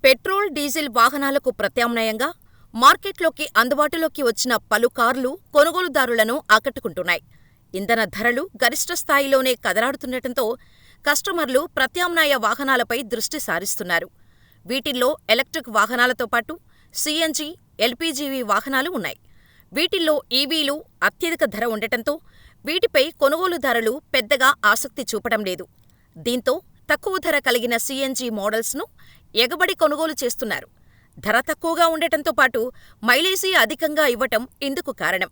Petrol, diesel వాహనాలకు ప్రత్యామ్నాయంగా మార్కెట్లోకి అందుబాటులోకి వచ్చిన పలు కార్లు కొనుగోలుదారులను ఆకట్టుకుంటున్నాయి. ఇంధన ధరలు గరిష్ఠ స్థాయిలోనే కదలాడుతుండటంతో కస్టమర్లు ప్రత్యామ్నాయ వాహనాలపై దృష్టి సారిస్తున్నారు. వీటిల్లో ఎలక్ట్రిక్ వాహనాలతో పాటు సీఎన్జీ, ఎల్పీజీవి వాహనాలు ఉన్నాయి. వీటిల్లో ఈవీలు అత్యధిక ధర ఉండటంతో వీటిపై కొనుగోలుదారులు పెద్దగా ఆసక్తి చూపడం లేదు. దీంతో తక్కువ ధర కలిగిన సీఎన్జీ మోడల్స్ను ఎగబడి కొనుగోలు చేస్తున్నారు. ధర తక్కువగా ఉండటంతో పాటు మైలేజీ అధికంగా ఇవ్వటం ఇందుకు కారణం.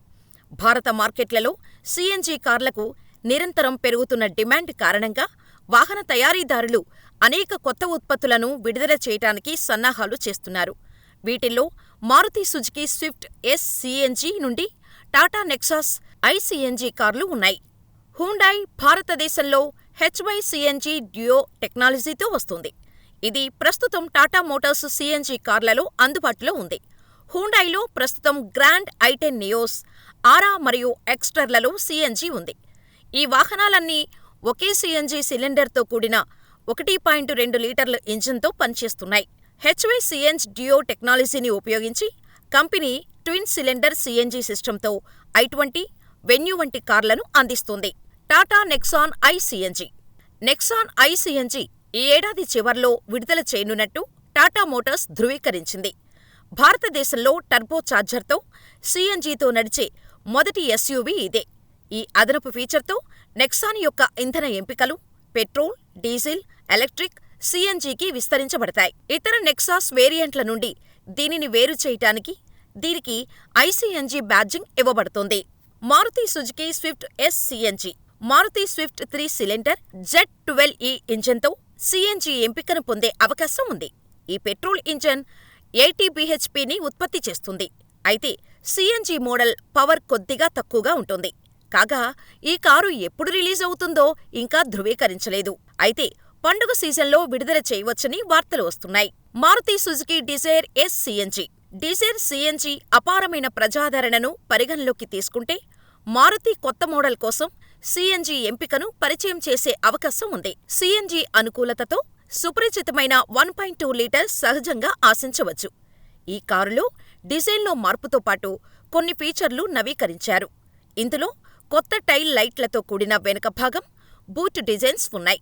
భారత మార్కెట్లలో సీఎన్జీ కార్లకు నిరంతరం పెరుగుతున్న డిమాండ్ కారణంగా వాహన తయారీదారులు అనేక కొత్త ఉత్పత్తులను విడుదల చేయటానికి సన్నాహాలు చేస్తున్నారు. వీటిల్లో Maruti Suzuki Swift S CNG నుండి టాటా నెక్సాస్ ఐ సీఎన్జీ కార్లు ఉన్నాయి. హ్యుండాయ్ భారతదేశంలో హెచ్వై సీఎన్జీ డ్యూయో టెక్నాలజీతో వస్తుంది. ఇది ప్రస్తుతం టాటా మోటార్స్ సీఎన్జీ కార్లలో అందుబాటులో ఉంది. హ్యుండాయ్లో ప్రస్తుతం గ్రాండ్ ఐ10 నియోస్, ఆరా మరియు ఎక్స్టర్లలో సీఎన్జీ ఉంది. ఈ వాహనాలన్నీ ఒకే సీఎన్జీ సిలిండర్తో కూడిన 1.2 లీటర్ల ఇంజిన్తో పనిచేస్తున్నాయి. హెచ్వై సీఎన్జీ డ్యూయో టెక్నాలజీని ఉపయోగించి కంపెనీ ట్విన్ సిలిండర్ సీఎన్జీ సిస్టంతో ఐ20, వెన్యూ వంటి కార్లను అందిస్తుంది. Tata Nexon i CNG. Nexon i CNG ఈ ఏడాది చివర్లో విడుదల చేయనున్నట్టు టాటా మోటార్స్ ధృవీకరించింది. భారతదేశంలో టర్బో ఛార్జర్తో సీఎన్జీతో నడిచే మొదటి ఎస్యూవీ ఇదే. ఈ అదనపు ఫీచర్తో నెక్సాన్ యొక్క ఇంధన ఎంపికలు పెట్రోల్, డీజిల్, ఎలక్ట్రిక్, సీఎన్జీకి విస్తరించబడతాయి. ఇతర నెక్సాస్ వేరియంట్ల నుండి దీనిని వేరు చేయటానికి దీనికి ఐసీఎన్జీ బ్యాడ్జింగ్ ఇవ్వబడుతోంది. Maruti Suzuki Swift S CNG. Maruti Swift 3 cylinder Z12E ఇంజన్తో సీఎన్జీ ఎంపికను పొందే అవకాశం ఉంది. ఈ పెట్రోల్ ఇంజన్ 80 bhpని ఉత్పత్తి చేస్తుంది. అయితే సీఎన్జీ మోడల్ పవర్ కొద్దిగా తక్కువగా ఉంటుంది. కాగా ఈ కారు ఎప్పుడు రిలీజ్ అవుతుందో ఇంకా ధృవీకరించలేదు. అయితే పండుగ సీజన్లో విడుదల చేయవచ్చని వార్తలు వస్తున్నాయి. Maruti Suzuki Dzire S CNG. Dzire CNG అపారమైన ప్రజాదరణను పరిగణలోకి తీసుకుంటే మారుతి కొత్త మోడల్ కోసం సీఎన్జీ ఎంపికను పరిచయం చేసే అవకాశం ఉంది. సీఎన్జీ అనుకూలతతో సుపరిచితమైన 1.2 లీటర్ సహజంగా ఆశించవచ్చు. ఈ కారులో డిజైన్లో మార్పుతో పాటు కొన్ని ఫీచర్లు నవీకరించారు. ఇందులో కొత్త టైల్ లైట్లతో కూడిన వెనుక భాగం, బూట్ డిజైన్స్ ఉన్నాయి.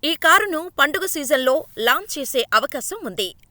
ఈ కారును పండుగ సీజన్లో లాంచ్ చేసే అవకాశం ఉంది.